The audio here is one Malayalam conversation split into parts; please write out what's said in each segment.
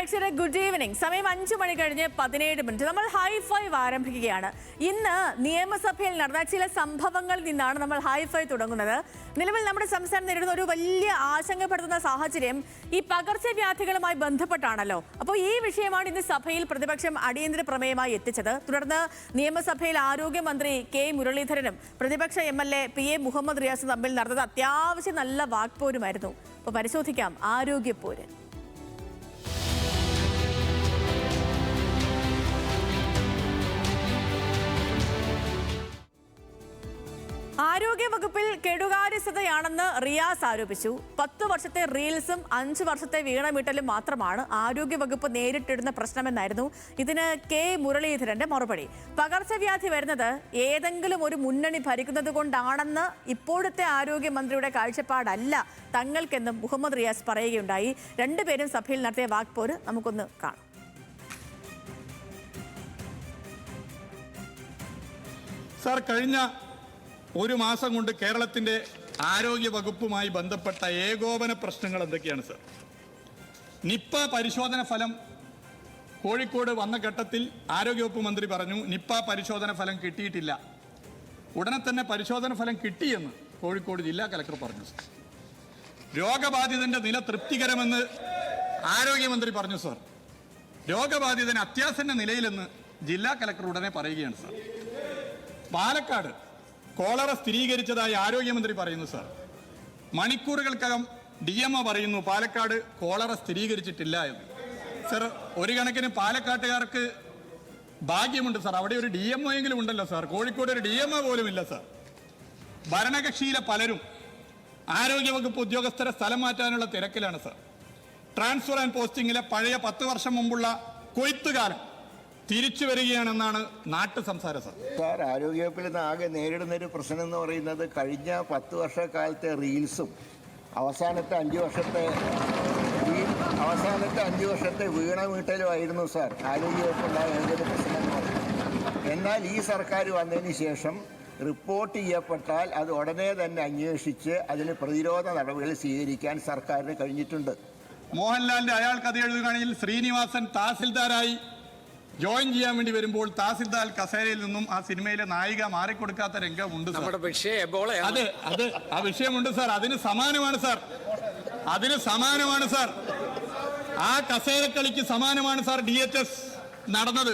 പ്രേക്ഷകരെ ഗുഡ് ഈവനിങ്. സമയം 5 മണി കഴിഞ്ഞ് 17 മിനിറ്റ്. നമ്മൾ ഹൈ ഫൈവ് ആരംഭിക്കുകയാണ്. ഇന്ന് നിയമസഭയിൽ നടന്ന ചില സംഭവങ്ങളിൽ നിന്നാണ് നമ്മൾ ഹൈ ഫൈവ് തുടങ്ങുന്നത്. നിലവിൽ നമ്മുടെ സംസ്ഥാനം നേരിടുന്ന ഒരു വലിയ ആശങ്കപ്പെടുത്തുന്ന സാഹചര്യം ഈ പകർച്ചവ്യാധികളുമായി ബന്ധപ്പെട്ടാണല്ലോ. അപ്പോൾ ഈ വിഷയമാണ് ഇന്ന് സഭയിൽ പ്രതിപക്ഷം അടിയന്തര പ്രമേയമായി എത്തിച്ചത്. തുടർന്ന് നിയമസഭയിൽ ആരോഗ്യമന്ത്രി കെ മുരളീധരനും പ്രതിപക്ഷ MLA PA മുഹമ്മദ് റിയാസും തമ്മിൽ നടന്നത് അത്യാവശ്യം നല്ല വാക്പോരുമായിരുന്നു. അപ്പോൾ പരിശോധിക്കാം ആരോഗ്യപ്പോര്. ആരോഗ്യവകുപ്പിൽ കെടുകാര്യസ്ഥതയാണെന്ന് റിയാസ് ആരോപിച്ചു. 10 വർഷത്തെ റീൽസും 5 വർഷത്തെ വീണമീട്ടലും മാത്രമാണ് ആരോഗ്യവകുപ്പ് നേരിട്ടിടുന്ന പ്രശ്നമെന്നായിരുന്നു ഇതിന് കെ മുരളീധരന്റെ മറുപടി. പകർച്ചവ്യാധി വരുന്നത് ഏതെങ്കിലും ഒരു മുന്നണി ഭരിക്കുന്നത് കൊണ്ടാണെന്ന് ഇപ്പോഴത്തെ ആരോഗ്യമന്ത്രിയുടെ കാഴ്ചപ്പാടല്ല തങ്ങൾക്കെന്നും മുഹമ്മദ് റിയാസ് പറയുകയുണ്ടായി. രണ്ടുപേരും സഭയിൽ നടത്തിയ വാക്പോര് നമുക്കൊന്ന് കാണാം. സാർ, കഴിഞ്ഞ ഒരു മാസം കൊണ്ട് കേരളത്തിൻ്റെ ആരോഗ്യ വകുപ്പുമായി ബന്ധപ്പെട്ട ഏകോപന പ്രശ്നങ്ങൾ എന്തൊക്കെയാണ് സാർ? നിപ്പ പരിശോധന ഫലം കോഴിക്കോട് വന്ന ഘട്ടത്തിൽ ആരോഗ്യവകുപ്പ് മന്ത്രി പറഞ്ഞു നിപ്പ പരിശോധന ഫലം കിട്ടിയിട്ടില്ല. ഉടനെ തന്നെ പരിശോധന ഫലം കിട്ടിയെന്ന് കോഴിക്കോട് ജില്ലാ കലക്ടർ പറഞ്ഞു. രോഗബാധിതന്റെ നില തൃപ്തികരമെന്ന് ആരോഗ്യമന്ത്രി പറഞ്ഞു സാർ. രോഗബാധിതൻ അത്യാസന്ന നിലയിലെന്ന് ജില്ലാ കലക്ടർ ഉടനെ പറയുകയാണ് സാർ. പാലക്കാട് കോളറ സ്ഥിരീകരിച്ചതായി ആരോഗ്യമന്ത്രി പറയുന്നു സാർ. മണിക്കൂറുകൾക്കകം DMO പറയുന്നു പാലക്കാട് കോളറ സ്ഥിരീകരിച്ചിട്ടില്ല എന്ന്. സാർ, ഒരു കണക്കിന് പാലക്കാട്ടുകാർക്ക് ഭാഗ്യമുണ്ട് സാർ, അവിടെ ഒരു DMO എങ്കിലും ഉണ്ടല്ലോ സാർ. കോഴിക്കോട് ഒരു DMO പോലും ഇല്ല സാർ. ഭരണകക്ഷിയിലെ പലരും ആരോഗ്യവകുപ്പ് ഉദ്യോഗസ്ഥരെ സ്ഥലം മാറ്റാനുള്ള തിരക്കിലാണ് സാർ. ട്രാൻസ്ഫർ ആൻഡ് പോസ്റ്റിങ്ങിലെ പഴയ 10 വർഷം മുമ്പുള്ള കൊയ്ത്തുകാലം തിരിച്ചു വരികയാണെന്നാണ് നാട്ടു സംസാരം സാർ. സാർ, ആരോഗ്യവകുപ്പിൽ നിന്ന് ആകെ നേരിടുന്നൊരു പ്രശ്നം എന്ന് പറയുന്നത് കഴിഞ്ഞ 10 വർഷക്കാലത്തെ റീൽസും അവസാനത്തെ 5 വർഷത്തെ വീണമീട്ടലുമായിരുന്നു സാർ ആരോഗ്യവകുപ്പുണ്ടായ ഏതൊരു പ്രശ്നം എന്ന് പറയുന്നത്. എന്നാൽ ഈ സർക്കാർ വന്നതിന് ശേഷം റിപ്പോർട്ട് ചെയ്യപ്പെട്ടാൽ അത് ഉടനെ തന്നെ അന്വേഷിച്ച് അതിന് പ്രതിരോധ നടപടികൾ സ്വീകരിക്കാൻ സർക്കാരിന് കഴിഞ്ഞിട്ടുണ്ട്. മോഹൻലാലിന്റെ അയാൾ കഥ എഴുതുകയാണെങ്കിൽ ശ്രീനിവാസൻ തഹസിൽദാരായി ജോയിൻ ചെയ്യാൻ വേണ്ടി വരുമ്പോൾ തഹസിൽദാർ കസേരയിൽ നിന്നും ആ സിനിമയിലെ നായിക മാറിക്കൊടുക്കാത്ത രംഗമുണ്ട്. ആ വിഷയമുണ്ട് സാർ. അതിന് സമാനമാണ് സാർ. ആ കസേരക്കളിക്ക് സമാനമാണ് സാർ DHS നടന്നത്.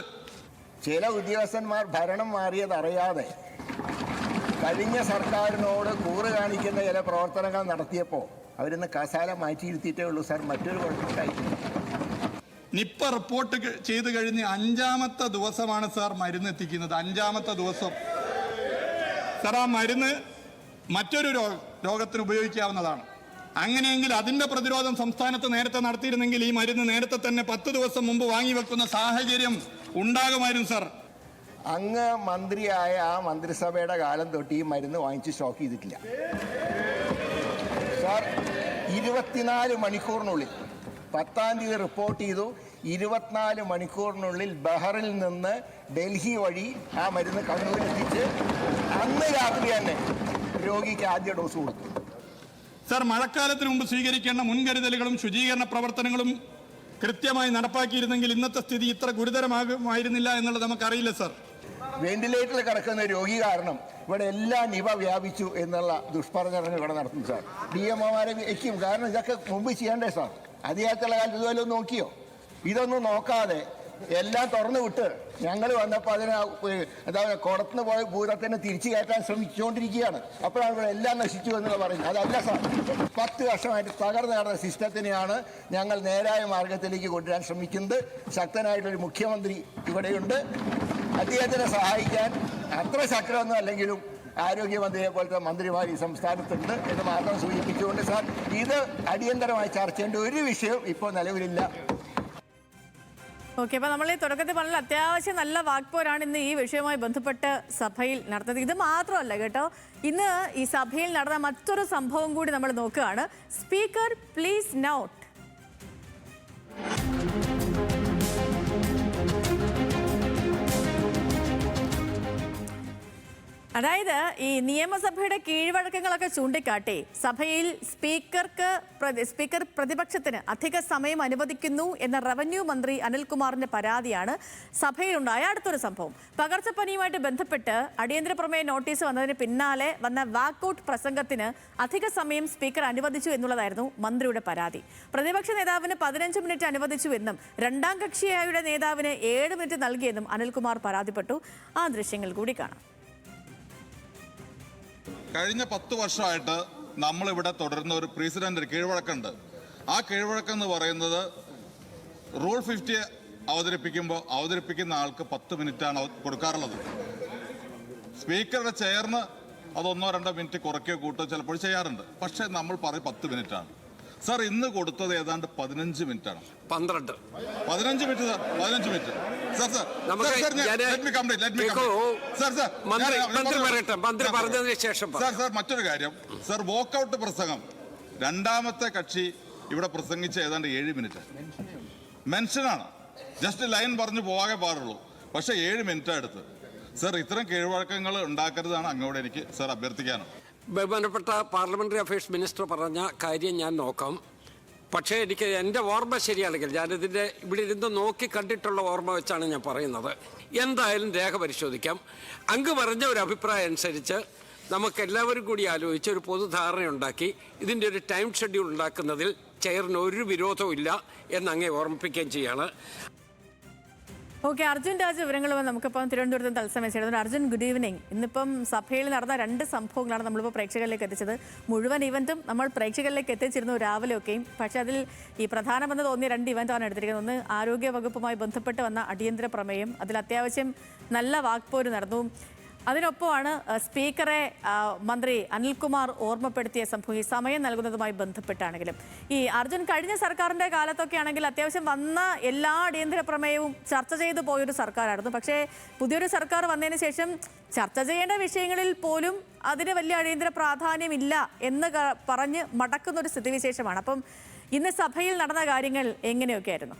ചില ഉദ്യോഗസ്ഥന്മാർ ഭരണം മാറിയതറിയാതെ കഴിഞ്ഞ സർക്കാരിനോട് കൂറ് കാണിക്കുന്ന ചില പ്രവർത്തനങ്ങൾ നടത്തിയപ്പോൾ അവരിന്ന് കസാല മാറ്റിയിരുത്തിയിട്ടേ ഉള്ളൂ സാർ. മറ്റൊരു കുഴപ്പമില്ലായിരുന്നു. നിപ്പ റിപ്പോർട്ട് ചെയ്ത് കഴിഞ്ഞ് 5ാമത്തെ ദിവസമാണ് സാർ മരുന്ന് എത്തിക്കുന്നത്. 5ാമത്തെ ദിവസം സാർ. ആ മരുന്ന് മറ്റൊരു രോഗത്തിന് ഉപയോഗിക്കാവുന്നതാണ്. അങ്ങനെയെങ്കിൽ അതിൻ്റെ പ്രതിരോധം സംസ്ഥാനത്ത് നേരത്തെ നടത്തിയിരുന്നെങ്കിൽ ഈ മരുന്ന് നേരത്തെ തന്നെ 10 ദിവസം മുമ്പ് വാങ്ങിവെക്കുന്ന സാഹചര്യം ഉണ്ടാകുമായിരുന്നു സാർ. അങ്ങ് മന്ത്രിയായ ആ മന്ത്രിസഭയുടെ കാലം തൊട്ട് ഈ മരുന്ന് വാങ്ങിച്ച് സ്റ്റോക്ക് ചെയ്തിട്ടില്ല സാർ. 24 മണിക്കൂറിനുള്ളിൽ 10-ാം തീയതി റിപ്പോർട്ട് ചെയ്തു. 24 മണിക്കൂറിനുള്ളിൽ ബഹറിൽ നിന്ന് ഡൽഹി വഴി ആ മരുന്ന് കണ്ണൂരിലെത്തിച്ച് അന്ന് രാത്രി തന്നെ രോഗിക്ക് ആദ്യ ഡോസ് കൊടുത്തു സാർ. മഴക്കാലത്തിന് മുമ്പ് സ്വീകരിക്കേണ്ട മുൻകരുതലുകളും ശുചീകരണ പ്രവർത്തനങ്ങളും കൃത്യമായി നടപ്പാക്കിയിരുന്നെങ്കിൽ ഇന്നത്തെ സ്ഥിതി ഇത്ര ഗുരുതരമാകുമായിരുന്നില്ല എന്നുള്ളത് നമുക്കറിയില്ല സാർ. വെന്റിലേറ്ററിൽ കിടക്കുന്ന രോഗി കാരണം ഇവിടെ എല്ലാം നിപ വ്യാപിച്ചു എന്നുള്ള ദുഷ്പ്രചരണം ഇവിടെ നടത്തുന്നു സാർ. DMOമാരെ വയ്ക്കും. കാരണം ഇതൊക്കെ മുമ്പ് ചെയ്യണ്ടേ സാർ? അതിനകത്തുള്ള കാലത്ത് ഇതുവല്ലോ നോക്കിയോ? ഇതൊന്നും നോക്കാതെ എല്ലാം തുറന്നു വിട്ട് ഞങ്ങൾ വന്നപ്പോൾ അതിനെ കുടത്തുനിന്ന് പോയ ഭൂതത്തിനെ തിരിച്ചു കയറ്റാൻ ശ്രമിച്ചുകൊണ്ടിരിക്കുകയാണ്. അപ്പോഴാണ് ഇവിടെ എല്ലാം നശിച്ചു എന്നുള്ള പറയുന്നത്. അതല്ല സാർ. 10 വർഷമായിട്ട് തകർന്നു നടന്ന സിസ്റ്റത്തിനെയാണ് ഞങ്ങൾ നേരായ മാർഗത്തിലേക്ക് കൊണ്ടുവരാൻ ശ്രമിക്കുന്നത്. ശക്തനായിട്ടൊരു മുഖ്യമന്ത്രി ഇവിടെയുണ്ട്. അദ്ദേഹത്തിനെ സഹായിക്കാൻ അത്ര ശക്തമൊന്നും അല്ലെങ്കിലും ആരോഗ്യമന്ത്രിയെ പോലത്തെ മന്ത്രിമാർ ഈ സംസ്ഥാനത്തുണ്ട് എന്ന് മാത്രം സൂചിപ്പിച്ചുകൊണ്ട് സാർ, ഇത് അടിയന്തരമായി ചർച്ച ചെയ്യേണ്ട ഒരു വിഷയം ഇപ്പോൾ നിലവിലില്ല. ഓക്കെ, അപ്പോൾ നമ്മൾ ഈ തുടക്കത്തിൽ പറഞ്ഞ അത്യാവശ്യം നല്ല വാക്പോരാണ് ഇന്ന് ഈ വിഷയവുമായി ബന്ധപ്പെട്ട് സഭയിൽ നടന്നത്. ഇത് മാത്രമല്ല കേട്ടോ, ഇന്ന് ഈ സഭയിൽ നടന്ന മറ്റൊരു സംഭവം കൂടി നമ്മൾ നോക്കുകയാണ്. Speaker please note. അതായത് ഈ നിയമസഭയുടെ കീഴ്വഴക്കങ്ങളൊക്കെ ചൂണ്ടിക്കാട്ടി സഭയിൽ സ്പീക്കർ പ്രതിപക്ഷത്തിന് അധിക സമയം അനുവദിക്കുന്നു എന്ന റവന്യൂ മന്ത്രി അനിൽകുമാറിന്റെ പരാതിയാണ് സഭയിലുണ്ടായ അടുത്തൊരു സംഭവം. പകർച്ചപ്പനിയുമായിട്ട് ബന്ധപ്പെട്ട് അടിയന്തര പ്രമേയ നോട്ടീസ് വന്നതിന് പിന്നാലെ വന്ന വാക്കൌട്ട് പ്രസംഗത്തിന് അധിക സമയം സ്പീക്കർ അനുവദിച്ചു എന്നുള്ളതായിരുന്നു മന്ത്രിയുടെ പരാതി. പ്രതിപക്ഷ നേതാവിന് 15 മിനിറ്റ് അനുവദിച്ചു എന്നും രണ്ടാം കക്ഷിയായുടെ നേതാവിന് 7 മിനിറ്റ് നൽകിയെന്നും അനിൽകുമാർ പരാതിപ്പെട്ടു. ആ ദൃശ്യങ്ങൾ കൂടി കാണാം. കഴിഞ്ഞ 10 വർഷമായിട്ട് നമ്മളിവിടെ തുടരുന്ന ഒരു പ്രസിഡന്റ് കീഴ്വഴക്കുണ്ട്. ആ കീഴ്വഴക്കം എന്ന് പറയുന്നത് റൂൾ 50 അവതരിപ്പിക്കുന്ന ആൾക്ക് 10 മിനിറ്റാണ് കൊടുക്കാറുള്ളത്. സ്പീക്കറുടെ ചെയറിന് അത് 1-2 മിനിറ്റ് കുറയ്ക്കുകയോ കൂട്ടുകയോ ചിലപ്പോൾ ചെയ്യാറുണ്ട്. പക്ഷേ നമ്മൾ പറയും 10 മിനിറ്റാണ്. സാർ ഇന്ന് കൊടുത്തത് ഏതാണ്ട് 15 മിനിറ്റാണ്. 15 മിനിറ്റ് സാർ, 15 മിനിറ്റ്. സാർ മറ്റൊരു കാര്യം, സാർ വോക്കൌട്ട് പ്രസംഗം രണ്ടാമത്തെ കക്ഷി ഇവിടെ പ്രസംഗിച്ച ഏതാണ്ട് 7 മിനിറ്റ് മെൻഷനാണ്. ജസ്റ്റ് ലൈൻ പറഞ്ഞു പോകാൻ പാടുള്ളൂ. പക്ഷെ 7 മിനിറ്റാണ് എടുത്ത്. സാർ ഇത്തരം കീഴ്വഴക്കങ്ങൾ ഉണ്ടാക്കരുതാണ് അങ്ങോട്ട് എനിക്ക് സാർ അഭ്യർത്ഥിക്കാനും. ബഹുമാനപ്പെട്ട പാർലമെന്ററി അഫയേഴ്സ് മിനിസ്റ്റർ പറഞ്ഞ കാര്യം ഞാൻ നോക്കാം. പക്ഷേ എനിക്ക് എൻ്റെ ഓർമ്മ ശരിയാണെങ്കിൽ ഞാനിതിൻ്റെ ഇവിടെ ഇരുന്ന് നോക്കി കണ്ടിട്ടുള്ള ഓർമ്മ വെച്ചാണ് ഞാൻ പറയുന്നത്. എന്തായാലും രേഖ പരിശോധിക്കാം. അങ്ങ് പറഞ്ഞ ഒരു അഭിപ്രായം അനുസരിച്ച് നമുക്കെല്ലാവരും കൂടി ആലോചിച്ച് ഒരു പൊതുധാരണയുണ്ടാക്കി ഇതിൻ്റെ ഒരു ടൈം ഷെഡ്യൂൾ ഉണ്ടാക്കുന്നതിൽ ചെയറിന് ഒരു വിരോധവും ഇല്ല എന്ന് അങ്ങേ ഓർമ്മിപ്പിക്കുകയും ചെയ്യാണ്. ഓക്കെ, അർജുൻ രാജ് വിവരങ്ങളുമായി നമുക്കിപ്പം തിരുവനന്തപുരത്ത് തത്സമയം ചേരുന്നുണ്ട്. Arjun, good evening. ഇന്നിപ്പം സഭയിൽ നടന്ന 2 സംഭവങ്ങളാണ് നമ്മളിപ്പോൾ പ്രേക്ഷകരിലേക്ക് എത്തിച്ചത്. മുഴുവൻ ഇവന്റും നമ്മൾ പ്രേക്ഷകരിലേക്ക് എത്തിച്ചിരുന്നു രാവിലെയൊക്കെയും. പക്ഷേ അതിൽ ഈ പ്രധാനമെന്ന് തോന്നിയ 2 ഇവന്റാണ് എടുത്തിരിക്കുന്നത്. ഒന്ന് ആരോഗ്യ വകുപ്പുമായി ബന്ധപ്പെട്ട് വന്ന അടിയന്തര പ്രമേയം. അതിൽ അത്യാവശ്യം നല്ല വാക്പോര് നടന്നു. അതിനൊപ്പമാണ് സ്പീക്കറെ മന്ത്രി അനിൽകുമാർ ഓർമ്മപ്പെടുത്തിയ സംഭവം, ഈ സമയം നൽകുന്നതുമായി ബന്ധപ്പെട്ടാണെങ്കിലും. ഈ അർജുൻ, കഴിഞ്ഞ സർക്കാരിൻ്റെ കാലത്തൊക്കെ ആണെങ്കിൽ അത്യാവശ്യം വന്ന എല്ലാ അടിയന്തര പ്രമേയവും ചർച്ച ചെയ്തു പോയൊരു സർക്കാരായിരുന്നു. പക്ഷേ പുതിയൊരു സർക്കാർ വന്നതിന് ശേഷം ചർച്ച ചെയ്യേണ്ട വിഷയങ്ങളിൽ പോലും അതിന് വലിയ അടിയന്തര പ്രാധാന്യമില്ല എന്ന് പറഞ്ഞ് മടക്കുന്നൊരു സ്ഥിതിവിശേഷമാണ്. അപ്പം ഇന്ന് സഭയിൽ നടന്ന കാര്യങ്ങൾ എങ്ങനെയൊക്കെയായിരുന്നു?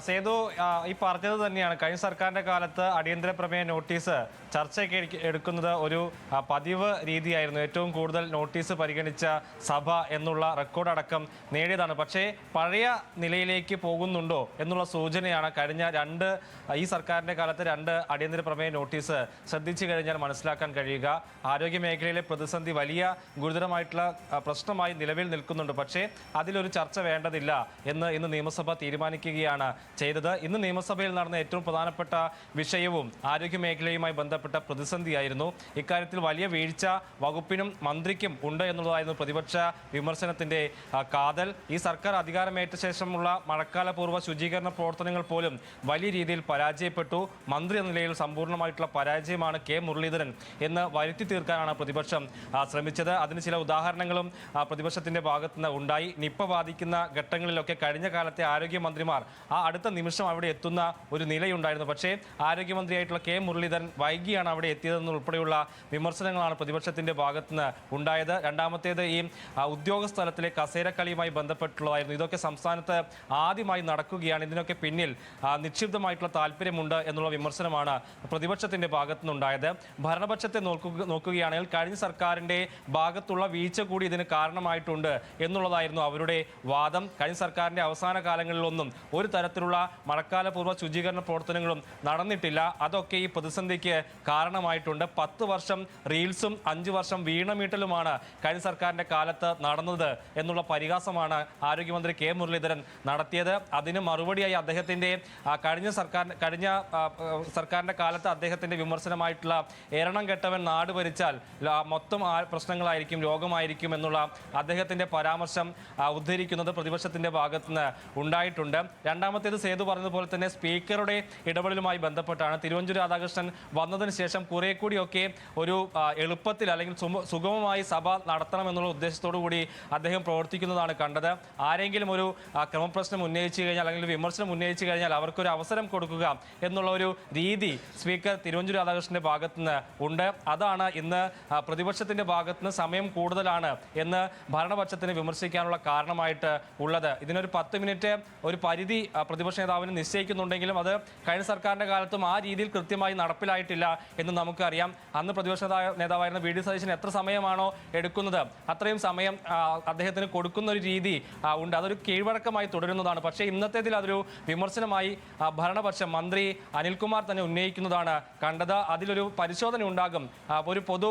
സേതു ഈ പറഞ്ഞത് തന്നെയാണ്. കഴിഞ്ഞ സർക്കാരിന്റെ കാലത്ത് അടിയന്തര പ്രമേയ നോട്ടീസ് ചർച്ചയ്ക്ക് എടുക്കുന്നത് ഒരു പതിവ് രീതിയായിരുന്നു. ഏറ്റവും കൂടുതൽ നോട്ടീസ് പരിഗണിച്ച സഭ എന്നുള്ള റെക്കോർഡ് അടക്കം നേടിയതാണ്. പക്ഷേ പഴയ നിലയിലേക്ക് പോകുന്നുണ്ടോ എന്നുള്ള സൂചനയാണ് കഴിഞ്ഞ ഈ സർക്കാരിന്റെ കാലത്ത് 2 അടിയന്തര പ്രമേയ നോട്ടീസ് ശ്രദ്ധിച്ചു കഴിഞ്ഞാൽ മനസ്സിലാക്കാൻ കഴിയുക. ആരോഗ്യ മേഖലയിലെ പ്രതിസന്ധി വലിയ ഗുരുതരമായിട്ടുള്ള പ്രശ്നമായി നിലവിൽ നിൽക്കുന്നുണ്ട്. പക്ഷേ അതിലൊരു ചർച്ച വേണ്ടതില്ല എന്ന് ഇന്ന് നിയമസഭ തീരുമാനിക്കുകയാണ് ചെയ്തത്. ഇന്ന് നിയമസഭയിൽ നടന്ന ഏറ്റവും പ്രധാനപ്പെട്ട വിഷയവും ആരോഗ്യ മേഖലയുമായി ബന്ധപ്പെട്ട പ്രതിസന്ധിയായിരുന്നു. ഇക്കാര്യത്തിൽ വലിയ വീഴ്ച വകുപ്പിനും മന്ത്രിക്കും ഉണ്ട് എന്നുള്ളതായിരുന്നു പ്രതിപക്ഷ വിമർശനത്തിന്റെ കാതൽ. ഈ സർക്കാർ അധികാരമേറ്റ ശേഷമുള്ള മഴക്കാലപൂർവ്വ ശുചീകരണ പ്രവർത്തനങ്ങൾ പോലും വലിയ രീതിയിൽ പരാജയപ്പെട്ടു. മന്ത്രി എന്ന നിലയിൽ സമ്പൂർണ്ണമായിട്ടുള്ള പരാജയമാണ് കെ മുരളീധരൻ എന്ന് വരുത്തി തീർക്കാനാണ് പ്രതിപക്ഷം ശ്രമിച്ചത്. അതിന് ചില ഉദാഹരണങ്ങളും പ്രതിപക്ഷത്തിന്റെ ഭാഗത്തുനിന്ന് ഉണ്ടായി. നിപ്പ ബാധിക്കുന്ന ഘട്ടങ്ങളിലൊക്കെ കഴിഞ്ഞ കാലത്തെ ആരോഗ്യമന്ത്രിമാർ അടുത്ത നിമിഷം അവിടെ എത്തുന്ന ഒരു നിലയുണ്ടായിരുന്നു. പക്ഷേ ആരോഗ്യമന്ത്രിയായിട്ടുള്ള കെ മുരളീധരൻ വൈകിയാണ് അവിടെ എത്തിയതെന്നുൾപ്പെടെയുള്ള വിമർശനങ്ങളാണ് പ്രതിപക്ഷത്തിന്റെ ഭാഗത്തുനിന്ന് ഉണ്ടായത്. രണ്ടാമത്തേത് ഈ ഉദ്യോഗസ്ഥലത്തിലെ കസേരക്കളിയുമായി ബന്ധപ്പെട്ടുള്ളതായിരുന്നു. ഇതൊക്കെ സംസ്ഥാനത്ത് ആദ്യമായി നടക്കുകയാണ്. ഇതിനൊക്കെ പിന്നിൽ നിക്ഷിപ്തമായിട്ടുള്ള താല്പര്യമുണ്ട് എന്നുള്ള വിമർശനമാണ് പ്രതിപക്ഷത്തിന്റെ ഭാഗത്തുനിന്നുണ്ടായത്. ഭരണപക്ഷത്തെ നോക്കുകയാണെങ്കിൽ കഴിഞ്ഞ സർക്കാരിന്റെ ഭാഗത്തുള്ള വീഴ്ച കൂടി ഇതിന് കാരണമായിട്ടുണ്ട് എന്നുള്ളതായിരുന്നു അവരുടെ വാദം. കഴിഞ്ഞ സർക്കാരിന്റെ അവസാന കാലങ്ങളിലൊന്നും ഒരു തരത്തിലുള്ള മഴക്കാലപൂർവ്വ ശുചീകരണ പ്രവർത്തനങ്ങളും നടന്നിട്ടില്ല. അതൊക്കെ ഈ പ്രതിസന്ധിക്ക് കാരണമായിട്ടുണ്ട്. 10 വർഷം റീൽസും 5 വർഷം വീണമീട്ടലുമാണ് കഴിഞ്ഞ സർക്കാരിന്റെ കാലത്ത് നടന്നത് എന്നുള്ള പരിഹാസമാണ് ആരോഗ്യമന്ത്രി കെ മുരളീധരൻ നടത്തിയത്. അതിന് മറുപടിയായി അദ്ദേഹത്തിന്റെ കഴിഞ്ഞ സർക്കാരിന്റെ കാലത്ത് അദ്ദേഹത്തിന്റെ വിമർശനമായിട്ടുള്ള എരണം കെട്ടവൻ നാട് ഭരിച്ചാൽ മൊത്തം പ്രശ്നങ്ങളായിരിക്കും, രോഗമായിരിക്കും എന്നുള്ള അദ്ദേഹത്തിന്റെ പരാമർശം ഉദ്ധരിക്കുന്നത് പ്രതിപക്ഷത്തിന്റെ ഭാഗത്തുനിന്ന് ഉണ്ടായിട്ടുണ്ട്. രണ്ടാമത്തേത് സേതു പറഞ്ഞതുപോലെ തന്നെ സ്പീക്കറുടെ ഇടപെടലുമായി ബന്ധപ്പെട്ടാണ്. തിരുവഞ്ചൂർ രാധാകൃഷ്ണൻ വന്നതിന് ശേഷം കുറെ കൂടിയൊക്കെ ഒരു എളുപ്പത്തിൽ അല്ലെങ്കിൽ സുഗമമായി സഭ നടത്തണമെന്നുള്ള ഉദ്ദേശത്തോടു കൂടി അദ്ദേഹം പ്രവർത്തിക്കുന്നതാണ് കണ്ടത്. ആരെങ്കിലും ഒരു ക്രമപ്രശ്നം ഉന്നയിച്ചു കഴിഞ്ഞാൽ അല്ലെങ്കിൽ വിമർശനം ഉന്നയിച്ചു കഴിഞ്ഞാൽ അവർക്കൊരു അവസരം കൊടുക്കുക എന്നുള്ള ഒരു രീതി സ്പീക്കർ തിരുവഞ്ചൂർ രാധാകൃഷ്ണന്റെ ഭാഗത്തുനിന്ന് ഉണ്ട്. അതാണ് ഇന്ന് പ്രതിപക്ഷത്തിന്റെ ഭാഗത്തുനിന്ന് സമയം കൂടുതലാണ് എന്ന് ഭരണപക്ഷത്തിന് വിമർശിക്കാനുള്ള കാരണമായിട്ട് ഉള്ളത്. ഇതിനൊരു 10 മിനിറ്റ് ഒരു പരിധി പ്രതിപക്ഷ നേതാവിന് നിശ്ചയിക്കുന്നുണ്ടെങ്കിലും അത് കഴിഞ്ഞ സർക്കാരിന്റെ കാലത്തും ആ രീതിയിൽ കൃത്യമായി നടപ്പിലായിട്ടില്ല എന്ന് നമുക്കറിയാം. അന്ന് പ്രതിപക്ഷ നേതാവായിരുന്ന വി ഡി സതീശൻ എത്ര സമയമാണോ എടുക്കുന്നത് അത്രയും സമയം അദ്ദേഹത്തിന് കൊടുക്കുന്ന ഒരു രീതി ഉണ്ട്. അതൊരു കീഴ്വഴക്കമായി തുടരുന്നതാണ്. പക്ഷേ ഇന്നത്തേതിൽ അതൊരു വിമർശനമായി ഭരണപക്ഷം മന്ത്രി അനിൽകുമാർ തന്നെ ഉന്നയിക്കുന്നതാണ് കണ്ടത്. അതിലൊരു പരിശോധന ഉണ്ടാകും. ഒരു പൊതു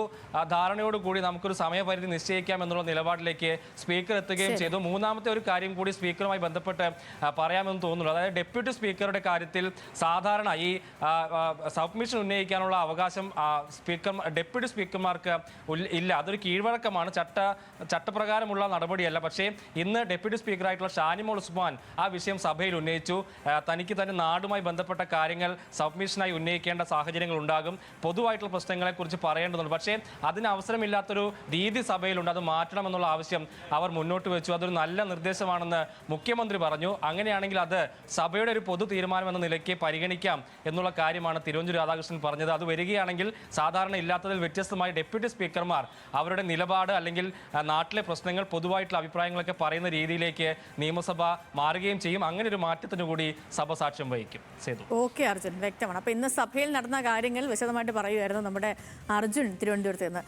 ധാരണയോടുകൂടി നമുക്കൊരു സമയപരിധി നിശ്ചയിക്കാം എന്നുള്ള നിലപാടിലേക്ക് സ്പീക്കർ എത്തുകയും ചെയ്തു. മൂന്നാമത്തെ ഒരു കാര്യം കൂടി സ്പീക്കറുമായി ബന്ധപ്പെട്ട് പറയാമെന്ന് തോന്നുന്നു. അതായത് ഡെപ്യൂട്ടി സ്പീക്കറുടെ കാര്യത്തിൽ സാധാരണ ഈ സബ്മിഷൻ ഉന്നയിക്കാനുള്ള അവകാശം ഡെപ്യൂട്ടി സ്പീക്കർമാർക്ക് ഇല്ല. അതൊരു കീഴ്വഴക്കമാണ്, ചട്ടപ്രകാരമുള്ള നടപടിയല്ല. പക്ഷേ ഇന്ന് ഡെപ്യൂട്ടി സ്പീക്കറായിട്ടുള്ള ഷാനിമോൾ ഉസ്മാൻ ആ വിഷയം സഭയിൽ ഉന്നയിച്ചു. തനിക്ക് തന്നെ നാടുമായി ബന്ധപ്പെട്ട കാര്യങ്ങൾ സബ്മിഷനായി ഉന്നയിക്കേണ്ട സാഹചര്യങ്ങൾ ഉണ്ടാകും, പൊതുവായിട്ടുള്ള പ്രശ്നങ്ങളെക്കുറിച്ച് പറയേണ്ടതുണ്ട്. പക്ഷേ അതിന് അവസരമില്ലാത്തൊരു രീതി സഭയിലുണ്ട്, അത് മാറ്റണമെന്നുള്ള ആവശ്യം അവർ മുന്നോട്ട് വെച്ചു. അതൊരു നല്ല നിർദ്ദേശമാണെന്ന് മുഖ്യമന്ത്രി പറഞ്ഞു. അങ്ങനെയാണെങ്കിൽ അത് സഭയുടെ ഒരു പൊതു തീരുമാനം എന്ന നിലയ്ക്ക് പരിഗണിക്കാം എന്നുള്ള കാര്യമാണ് തിരുവഞ്ചൂർ രാധാകൃഷ്ണൻ പറഞ്ഞത്. അത് വരികയാണെങ്കിൽ സാധാരണ ഇല്ലാത്തതിൽ വ്യത്യസ്തമായി ഡെപ്യൂട്ടി സ്പീക്കർമാർ അവരുടെ നിലപാട് അല്ലെങ്കിൽ നാട്ടിലെ പ്രശ്നങ്ങൾ പൊതുവായിട്ടുള്ള അഭിപ്രായങ്ങളൊക്കെ പറയുന്ന രീതിയിലേക്ക് നിയമസഭ മാറുകയും ചെയ്യും. അങ്ങനെ ഒരു മാറ്റത്തിന് കൂടി സഭ സാക്ഷ്യം വഹിക്കും. സേതു. ഓക്കെ അർജുൻ, വ്യക്തമാണ്. അപ്പൊ ഇന്ന് സഭയിൽ നടന്ന കാര്യങ്ങൾ വിശദമായിട്ട് പറയുമായിരുന്നു നമ്മുടെ അർജുൻ തിരുവനന്തപുരത്ത് നിന്ന്.